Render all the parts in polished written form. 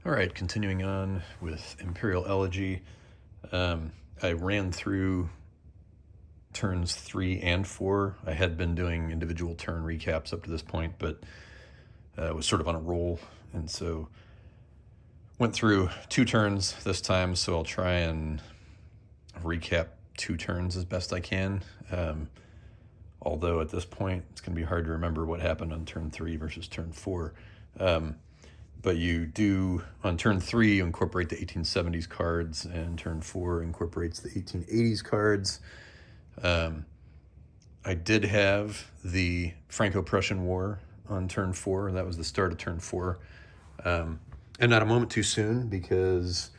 All right, continuing on with Imperial Elegy. I ran through turns 3 and 4. I had been doing individual turn recaps up to this point, but was sort of on a roll, and so went through 2 turns this time, so I'll try and recap 2 turns as best I can. Although at this point, it's going to be hard to remember what happened on turn 3 versus turn 4. But you do, on turn 3, you incorporate the 1870s cards, and turn 4 incorporates the 1880s cards. I did have the Franco-Prussian War on turn 4. That was the start of turn 4. And not a moment too soon, because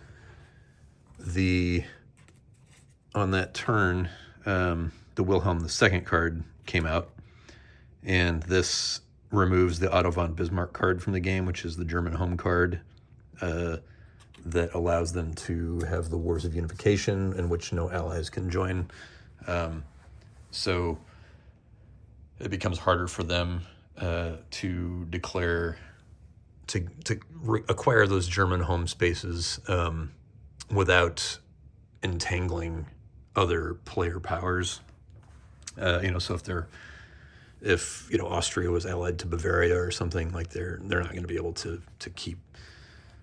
on that turn, the Wilhelm II card came out, and this removes the Otto von Bismarck card from the game, which is the German home card that allows them to have the Wars of Unification, in which no allies can join. So it becomes harder for them to declare, to acquire those German home spaces without entangling other player powers. So if Austria was allied to Bavaria or something, like they're not going to be able to keep.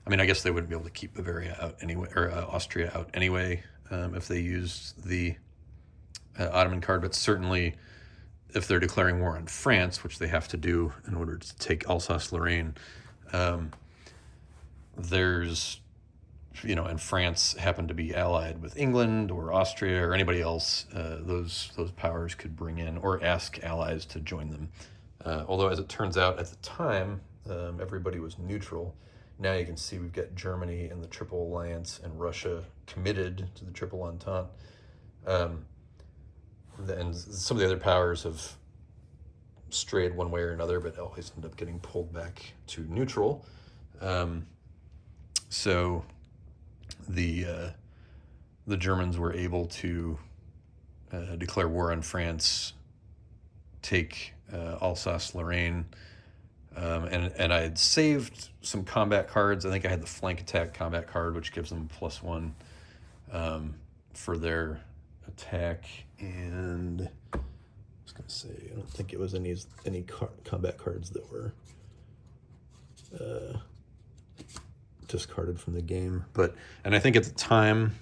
I mean, I guess they wouldn't be able to keep Bavaria out anyway, or Austria out anyway, if they used the Ottoman card. But certainly, if they're declaring war on France, which they have to do in order to take Alsace-Lorraine, and France happened to be allied with England or Austria or anybody else, those powers could bring in or ask allies to join them. Although, as it turns out, at the time, everybody was neutral. Now you can see we've got Germany and the Triple Alliance and Russia committed to the Triple Entente. And some of the other powers have strayed one way or another, but always end up getting pulled back to neutral. So the Germans were able to declare war on France, take Alsace-Lorraine, and I had saved some combat cards. I think I had the flank attack combat card, which gives them +1 for their attack. And I was going to say, I don't think it was any combat cards that were discarded from the game. And I think at the time,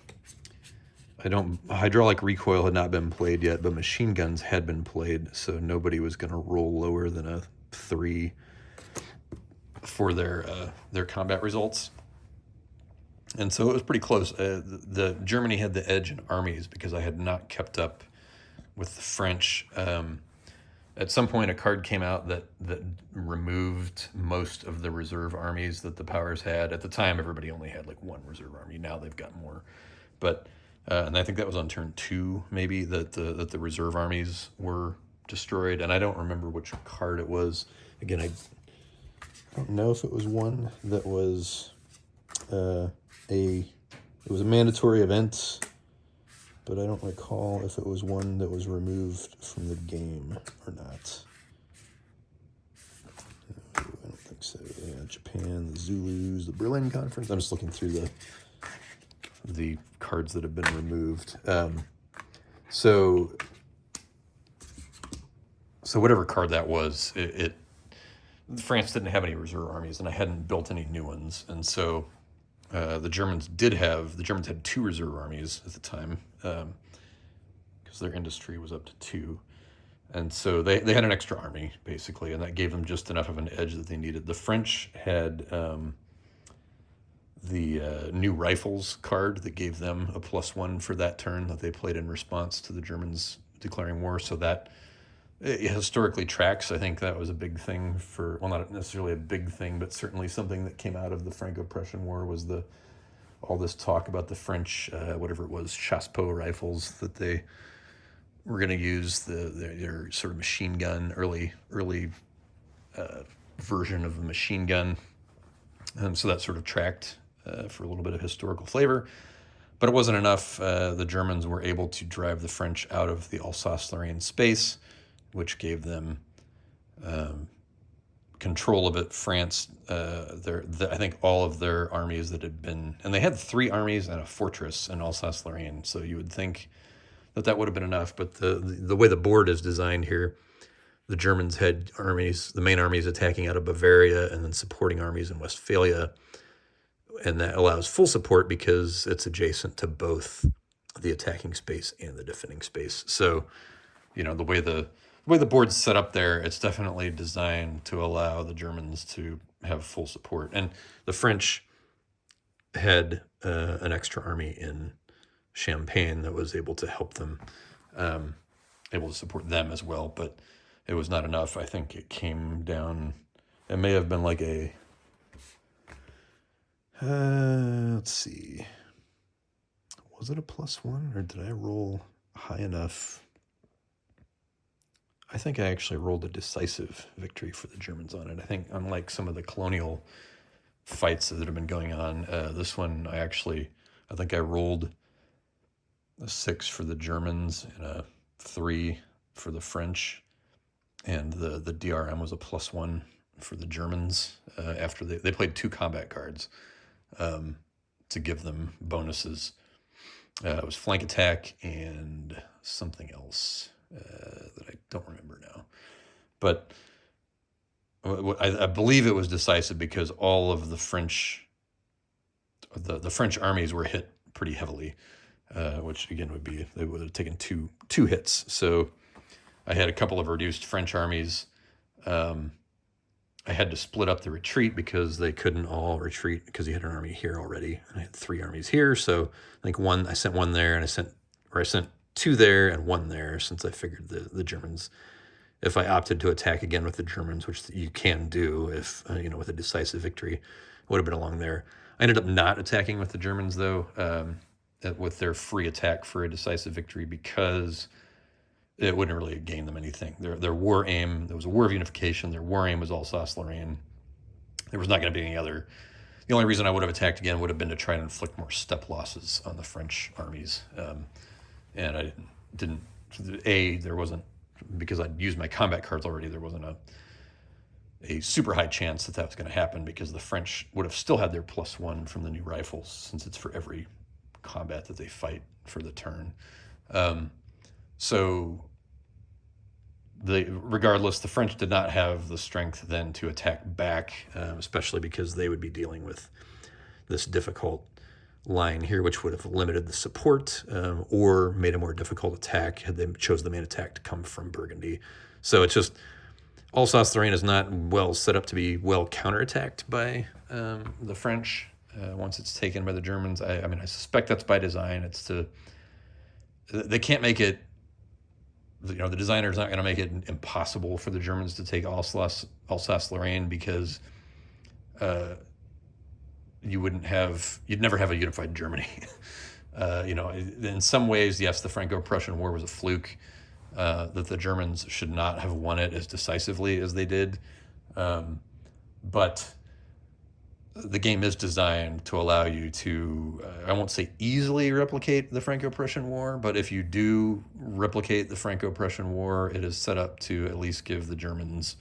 hydraulic recoil had not been played yet, but machine guns had been played, so nobody was going to roll lower than a 3 for their combat results. And so it was pretty close. The Germany had the edge in armies because I had not kept up with the French. At some point, a card came out that removed most of the reserve armies that the powers had. At the time, everybody only had like 1 reserve army. Now they've got more. But and I think that was on turn 2, maybe, that the reserve armies were destroyed. And I don't remember which card it was. Again, I don't know if it was one that was it was a mandatory event, but I don't recall if it was one that was removed from the game or not. I don't think so. Yeah, Japan, the Zulus, the Berlin Conference. I'm just looking through the cards that have been removed. So whatever card that was, France didn't have any reserve armies, and I hadn't built any new ones, and so the Germans had 2 reserve armies at the time, because their industry was up to 2. And so they had an extra army, basically, and that gave them just enough of an edge that they needed. The French had the new rifles card that gave them a +1 for that turn that they played in response to the Germans declaring war. So that it historically tracks. I think that was a big thing well, not necessarily a big thing, but certainly something that came out of the Franco-Prussian War was all this talk about the French, whatever it was, chassepot rifles that they were going to use, their sort of machine gun, early version of the machine gun. And so that sort of tracked for a little bit of historical flavor. But it wasn't enough. The Germans were able to drive the French out of the Alsace-Lorraine space, which gave them control of it, France, I think all of their armies that had been, and they had 3 armies and a fortress in Alsace-Lorraine, so you would think that would have been enough, but the way the board is designed here, the Germans had armies, the main armies attacking out of Bavaria and then supporting armies in Westphalia, and that allows full support because it's adjacent to both the attacking space and the defending space. So, the way the board's set up there, it's definitely designed to allow the Germans to have full support. And the French had an extra army in Champagne that was able to help them, able to support them as well, but it was not enough. I think it came down, it may have been like a, let's see, was it a +1 or did I roll high enough? I think I actually rolled a decisive victory for the Germans on it. I think unlike some of the colonial fights that have been going on, this one I think I rolled a 6 for the Germans and a 3 for the French, and the DRM was a +1 for the Germans after they played 2 combat cards to give them bonuses. It was flank attack and something else that I don't remember now. But I believe it was decisive because all of the French armies were hit pretty heavily, which again they would have taken two hits. So I had a couple of reduced French armies. I had to split up the retreat because they couldn't all retreat because he had an army here already. And I had 3 armies here, so I think I sent 1 there, and I sent 2 there and 1 there, since I figured the Germans, if I opted to attack again with the Germans, which you can do if with a decisive victory, would have been along there. I ended up not attacking with the Germans though, with their free attack for a decisive victory, because it wouldn't really gain them anything. Their war aim, there was a war of unification. Their war aim was Alsace-Lorraine. There was not going to be any other. The only reason I would have attacked again would have been to try and inflict more step losses on the French armies. And I didn't, there wasn't, because I'd used my combat cards already, there wasn't a super high chance that was going to happen, because the French would have still had their +1 from the new rifles, since it's for every combat that they fight for the turn. So regardless, the French did not have the strength then to attack back, especially because they would be dealing with this difficult line here, which would have limited the support or made a more difficult attack had they chose the main attack to come from Burgundy. So it's just, Alsace-Lorraine is not well set up to be well counterattacked by the French once it's taken by the Germans. I mean, I suspect that's by design. They can't make it, the designer's not going to make it impossible for the Germans to take Alsace-Lorraine, because you'd never have a unified Germany. In some ways, yes, the Franco-Prussian War was a fluke, that the Germans should not have won it as decisively as they did. But the game is designed to allow you to, I won't say easily replicate the Franco-Prussian War, but if you do replicate the Franco-Prussian War, it is set up to at least give the Germans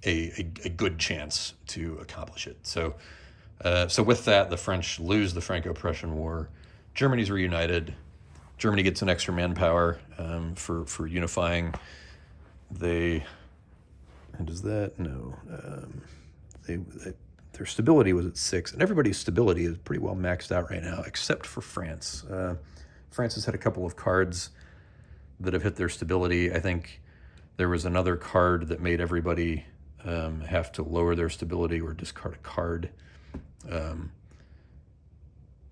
a good chance to accomplish it. So with that, the French lose the Franco-Prussian War. Germany's reunited. Germany gets an extra manpower for unifying. Their stability was at 6, and everybody's stability is pretty well maxed out right now, except for France. France has had a couple of cards that have hit their stability. I think there was another card that made everybody have to lower their stability or discard a card. I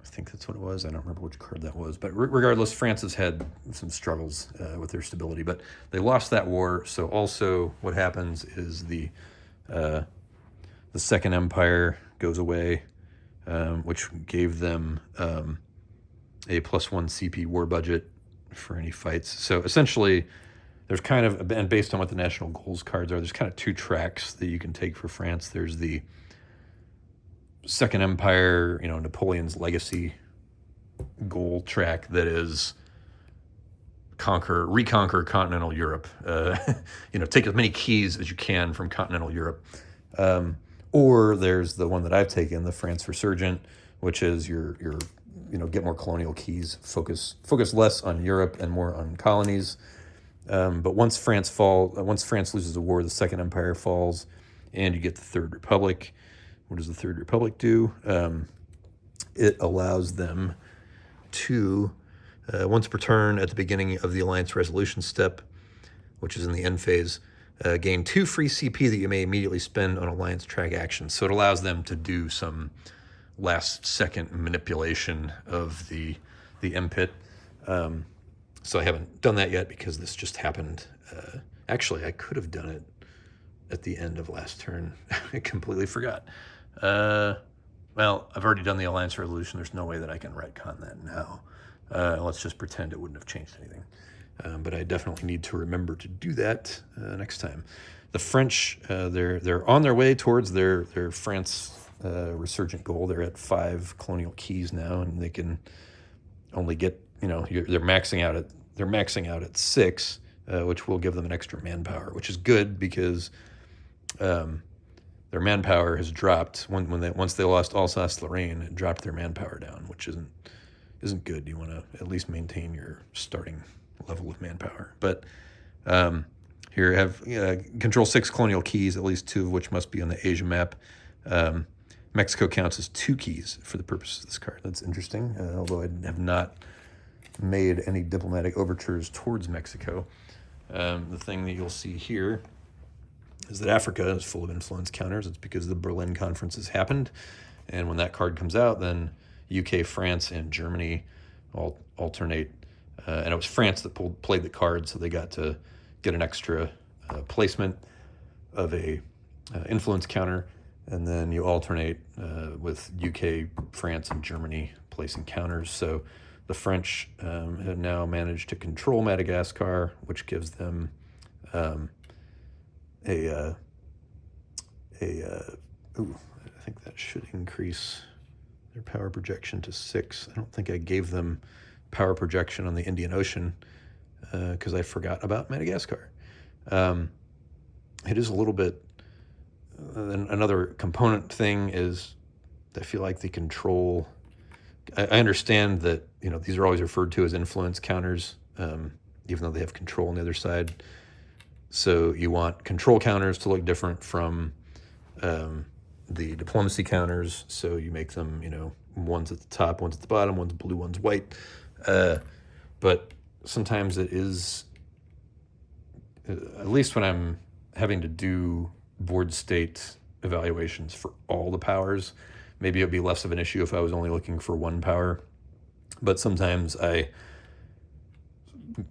think that's what it was. I don't remember which card that was. But regardless, France has had some struggles with their stability. But they lost that war. So also what happens is the Second Empire goes away, which gave them a +1 CP war budget for any fights. So essentially, there's kind of, and based on what the national goals cards are, there's kind of 2 tracks that you can take for France. There's the Second Empire, Napoleon's legacy goal track that is reconquer continental Europe. Take as many keys as you can from continental Europe. Or there's the one that I've taken, the France Resurgent, which is your get more colonial keys, focus less on Europe and more on colonies. But once France loses the war, the Second Empire falls, and you get the Third Republic. What does the Third Republic do? It allows them to, once per turn at the beginning of the alliance resolution step, which is in the end phase, gain 2 free CP that you may immediately spend on alliance track actions. So it allows them to do some last second manipulation of the MPIT. So I haven't done that yet because this just happened. Actually, I could have done it at the end of last turn. I completely forgot. Well, I've already done the alliance resolution. There's no way that I can retcon that now. Let's just pretend it wouldn't have changed anything. But I definitely need to remember to do that next time. The French, they're on their way towards their France resurgent goal. They're at 5 colonial keys now, and they can only get they're maxing out at 6, which will give them an extra manpower, which is good because their manpower has dropped once they lost Alsace-Lorraine. It dropped their manpower down, which isn't good. You want to at least maintain your starting level of manpower. But here I have control 6 colonial keys, at least 2 of which must be on the Asia map. Mexico counts as 2 keys for the purposes of this card. That's interesting, although I have not made any diplomatic overtures towards Mexico. The thing that you'll see here is that Africa is full of influence counters. It's because the Berlin Conference has happened, and when that card comes out, then UK, France, and Germany all alternate. And it was France that played the card, so they got to get an extra placement of a influence counter, and then you alternate with UK, France, and Germany placing counters. So the French have now managed to control Madagascar, which gives them I think that should increase their power projection to 6. I don't think I gave them power projection on the Indian Ocean because I forgot about Madagascar. It is a little bit. Another component thing is I feel like the control. I understand that these are always referred to as influence counters, even though they have control on the other side. So you want control counters to look different from the diplomacy counters. So you make them, one's at the top, one's at the bottom, one's blue, one's white. But sometimes it is, at least when I'm having to do board state evaluations for all the powers, maybe it would be less of an issue if I was only looking for 1 power. But sometimes I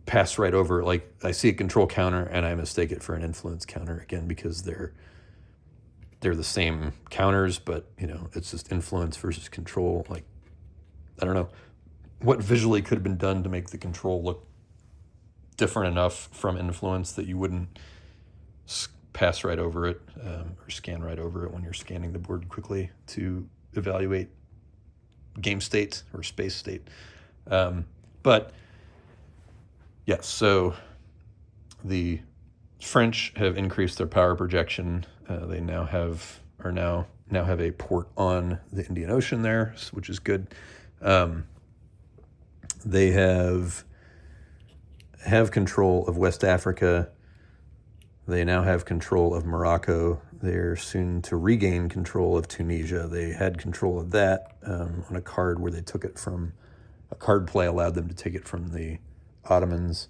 pass right over, like I see a control counter and I mistake it for an influence counter, again, because they're the same counters, but it's just influence versus control. Like, I don't know what visually could have been done to make the control look different enough from influence that you wouldn't pass right over it or scan right over it when you're scanning the board quickly to evaluate game state or space state. But yes, so the French have increased their power projection. They now have a port on the Indian Ocean there, which is good. They have control of West Africa. They now have control of Morocco. They're soon to regain control of Tunisia. They had control of that on a card where they took it from a card play allowed them to take it from the Ottomans,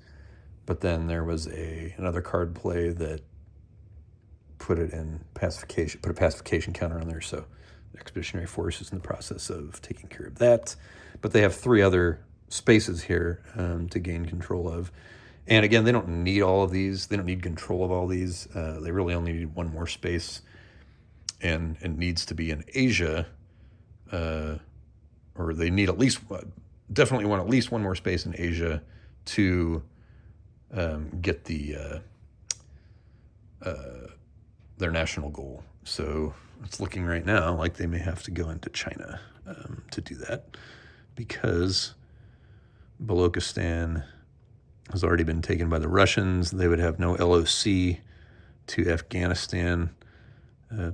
but then there was another card play that put a pacification counter on there. So the Expeditionary Force is in the process of taking care of that. But they have 3 other spaces here to gain control of. And again, they don't need all of these. They don't need control of all these. They really only need 1 more space. And it needs to be in Asia, or they need definitely want at least 1 more space in Asia to get their national goal. So it's looking right now like they may have to go into China to do that, because Balochistan has already been taken by the Russians. They would have no LOC to Afghanistan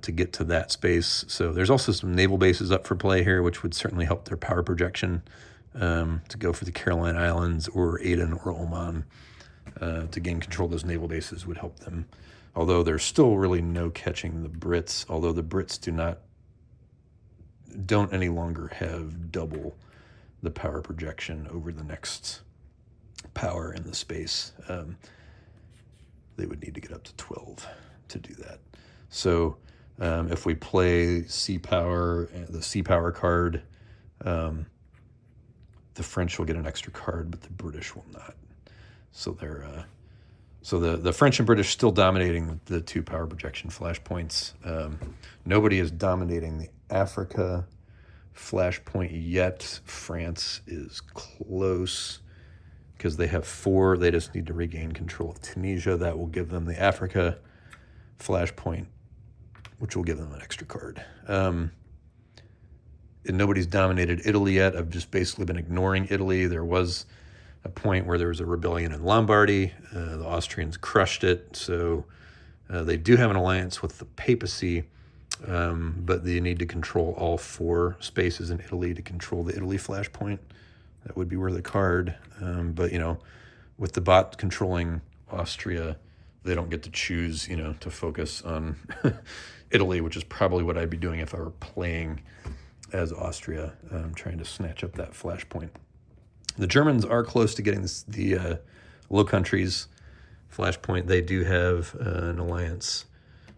to get to that space. So there's also some naval bases up for play here, which would certainly help their power projection to go for the Caroline Islands or Aden or Oman. To gain control of those naval bases would help them. Although there's still really no catching the Brits, although the Brits don't any longer have double the power projection over the next power in the space. They would need to get up to 12 to do that. So if we play sea power, the sea power card, the French will get an extra card, but the British will not. So the French and British still dominating the 2 power projection flashpoints. Nobody is dominating the Africa flashpoint yet. France is close because they have 4. They just need to regain control of Tunisia. That will give them the Africa flashpoint, which will give them an extra card. And nobody's dominated Italy yet. I've just basically been ignoring Italy. There was a point where there was a rebellion in Lombardy. The Austrians crushed it. So they do have an alliance with the papacy, but they need to control all 4 spaces in Italy to control the Italy flashpoint. That would be worth a card. But, with the bot controlling Austria, they don't get to choose, to focus on Italy, which is probably what I'd be doing if I were playing as Austria, trying to snatch up that flashpoint. The Germans are close to getting the Low Countries flashpoint. They do have an alliance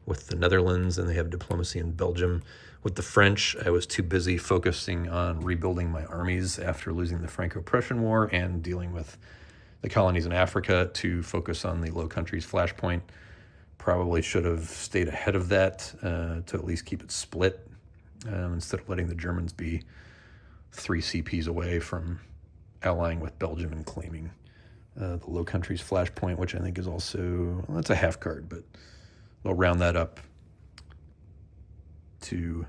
with the Netherlands, and they have diplomacy in Belgium. With the French, I was too busy focusing on rebuilding my armies after losing the Franco-Prussian War and dealing with the colonies in Africa to focus on the Low Countries flashpoint. Probably should have stayed ahead of that to at least keep it split instead of letting the Germans be 3 CPs away from allying with Belgium and claiming the Low Countries flashpoint, which I think is also, well, that's a half card, but they'll round that up to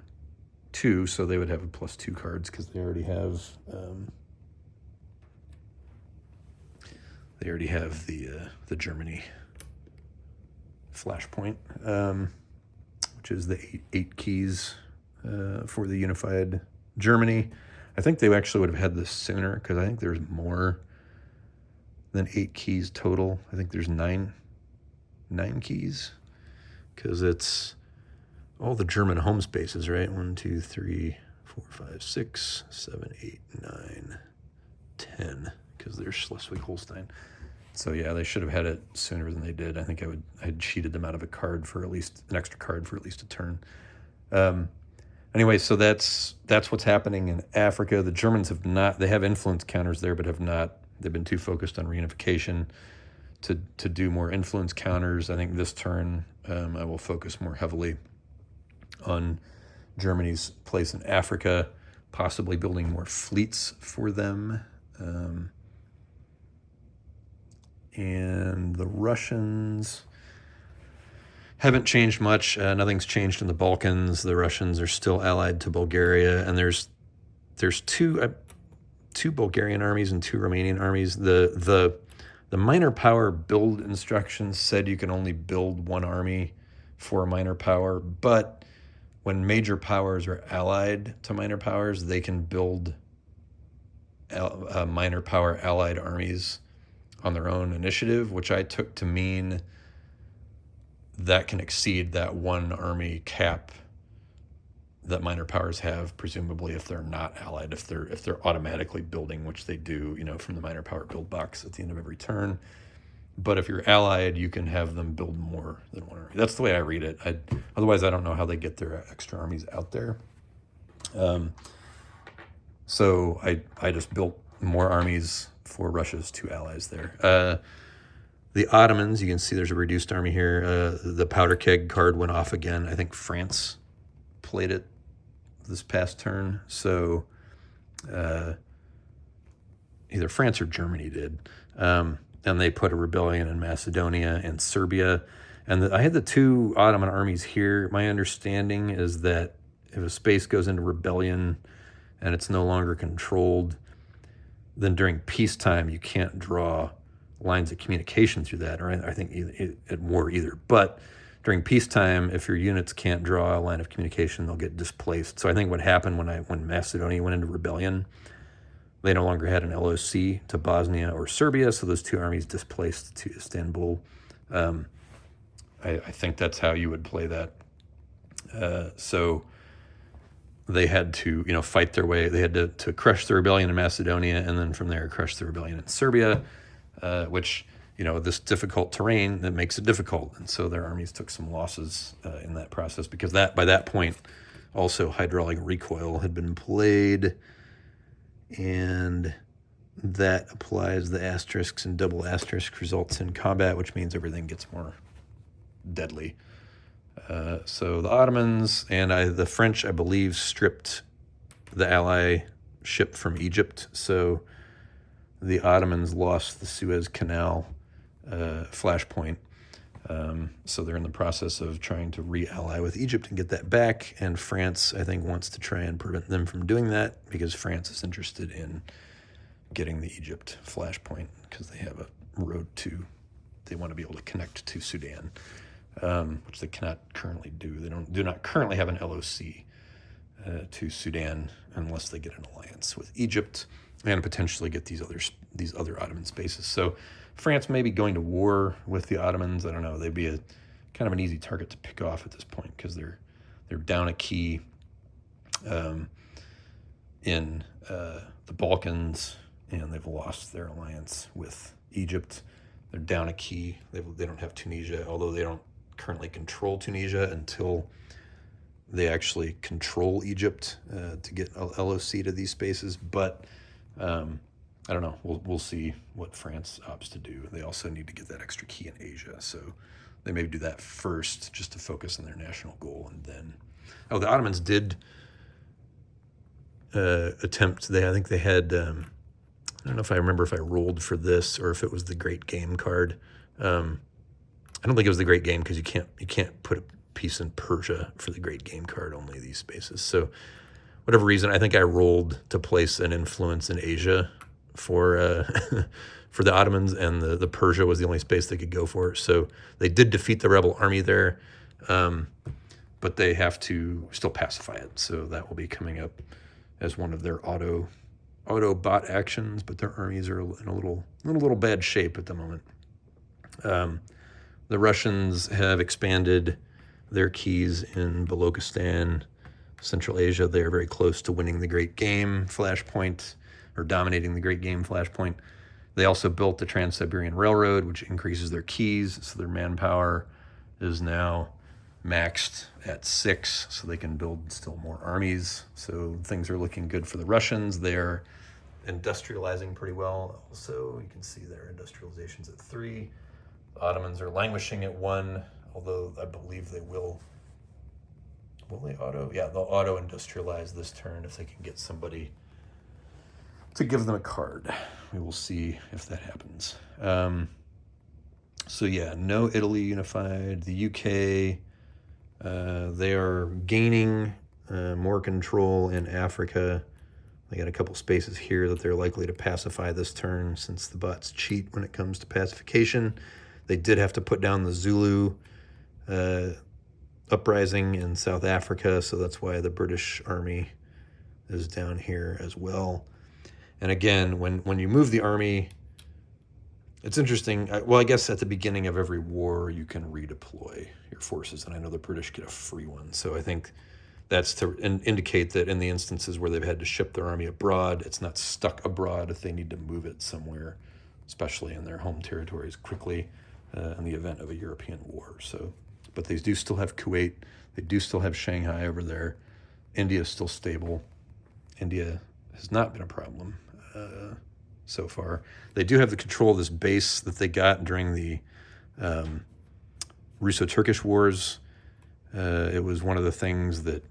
2, so they would have a +2 cards because they already have the Germany flashpoint, which is the 8 keys for the unified Germany. I think they actually would have had this sooner because I think there's more than 8 keys total. I think there's 9 keys because it's all the German home spaces, right? 1, 2, 3, 4, 5, 6, 7, 8, 9, 10, because there's Schleswig-Holstein. So yeah, they should have had it sooner than they did. I think I had cheated them out of a card for at least an extra card for at least a turn. Anyway, so that's what's happening in Africa. The Germans they have influence counters there, but they've been too focused on reunification to do more influence counters. I think this turn I will focus more heavily on Germany's place in Africa, possibly building more fleets for them. And the Russians haven't changed much. Nothing's changed in the Balkans. The Russians are still allied to Bulgaria, and there's 2 Bulgarian armies and 2 Romanian armies. The minor power build instructions said you can only build 1 army for a minor power, but when major powers are allied to minor powers, they can build minor power allied armies on their own initiative, which I took to mean that can exceed that 1 army cap that minor powers have, presumably if they're not allied, if they're automatically building, which they do, from the minor power build box at the end of every turn. But if you're allied, you can have them build more than 1 army. That's the way I read it. Otherwise, I don't know how they get their extra armies out there. So I just built more armies for Russia's 2 allies there. The Ottomans, you can see there's a reduced army here. The powder keg card went off again. I think France played it this past turn. So either France or Germany did. And they put a rebellion in Macedonia and Serbia. And I had the 2 Ottoman armies here. My understanding is that if a space goes into rebellion and it's no longer controlled, then during peacetime you can't draw lines of communication through that, or I think at war either. But during peacetime, if your units can't draw a line of communication, they'll get displaced. So I think what happened when Macedonia went into rebellion, they no longer had an LOC to Bosnia or Serbia, so those two armies displaced to Istanbul. I think that's how you would play that. So they had to, fight their way. They had to crush the rebellion in Macedonia, and then from there crush the rebellion in Serbia, which, this difficult terrain, that makes it difficult. And so their armies took some losses in that process, because by that point, also hydraulic recoil had been played, and that applies the asterisks, and double asterisk results in combat, which means everything gets more deadly. So the Ottomans and the French, I believe, stripped the ally ship from Egypt. So the Ottomans lost the Suez Canal flashpoint. So they're in the process of trying to re-ally with Egypt and get that back. And France, I think, wants to try and prevent them from doing that, because France is interested in getting the Egypt flashpoint, because they have a road they want to be able to connect to Sudan. Which they cannot currently do. They do not currently have an LOC to Sudan unless they get an alliance with Egypt and potentially get these other Ottoman spaces. So France may be going to war with the Ottomans. I don't know. They'd be a kind of an easy target to pick off at this point, because they're down a key in the Balkans, and they've lost their alliance with Egypt. They're down a key. They don't have Tunisia, although they don't currently control Tunisia until they actually control Egypt to get LOC to these spaces. But I don't know. We'll see what France opts to do. They also need to get that extra key in Asia, so they may do that first just to focus on their national goal, and then the Ottomans did attempt. I think they had. I don't know if I remember if I rolled for this or if it was the Great Game card. I don't think it was the Great Game, because you can't put a piece in Persia for the Great Game card, only these spaces. So whatever reason, I think I rolled to place an influence in Asia for for the Ottomans, and the Persia was the only space they could go for. So they did defeat the rebel army there, but they have to still pacify it. So that will be coming up as one of their auto bot actions, but their armies are in a little bad shape at the moment. The Russians have expanded their keys in Balochistan, Central Asia. They are very close to winning the Great Game flashpoint, or dominating the Great Game flashpoint. They also built the Trans-Siberian Railroad, which increases their keys, so their manpower is now maxed at 6, so they can build still more armies. So things are looking good for the Russians. They're industrializing pretty well. Also, you can see their industrialization's at 3. The Ottomans are languishing at 1, although I believe they will. Will they auto? Yeah, they'll auto-industrialize this turn if they can get somebody to give them a card. We will see if that happens. So yeah, no Italy unified. The UK, they are gaining more control in Africa. They got a couple spaces here that they're likely to pacify this turn, since the bots cheat when it comes to pacification. They did have to put down the Zulu uprising in South Africa, so that's why the British army is down here as well. And again, when you move the army, it's interesting. Well, I guess at the beginning of every war, you can redeploy your forces, and I know the British get a free one. So I think that's to indicate that in the instances where they've had to ship their army abroad, it's not stuck abroad if they need to move it somewhere, especially in their home territories, quickly in the event of a European war. So, but they do still have Kuwait. They do still have Shanghai over there. India is still stable. India has not been a problem so far. They do have the control of this base that they got during the Russo-Turkish Wars. It was one of the things that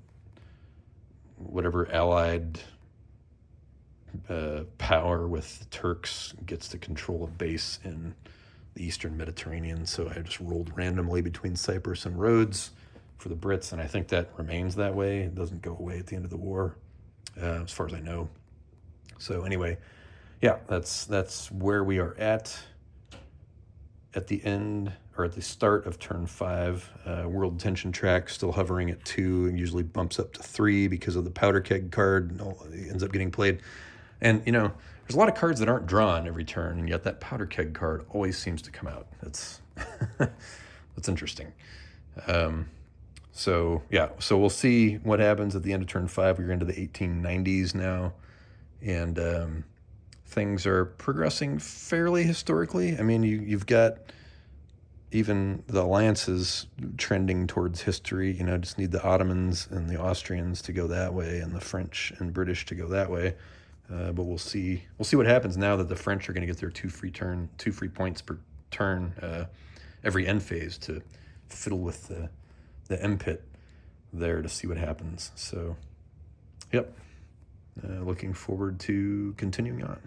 whatever allied power with the Turks gets to control a base in the Eastern Mediterranean. So I just rolled randomly between Cyprus and Rhodes for the Brits, and I think that remains that way. It doesn't go away at the end of the war, as far as I know. So anyway, yeah, that's where we are at. at the end, or at the start of turn 5, world tension track still hovering at 2 and usually bumps up to 3 because of the powder keg card. It ends up getting played. And, there's a lot of cards that aren't drawn every turn, and yet that powder keg card always seems to come out. That's that's interesting. So we'll see what happens at the end of turn 5. We're into the 1890s now, and things are progressing fairly historically. I mean, you've got even the alliances trending towards history. Just need the Ottomans and the Austrians to go that way, and the French and British to go that way. But we'll see what happens now that the French are going to get their 2 free points per turn every end phase to fiddle with the MPIT there to see what happens. So, yep. Looking forward to continuing on.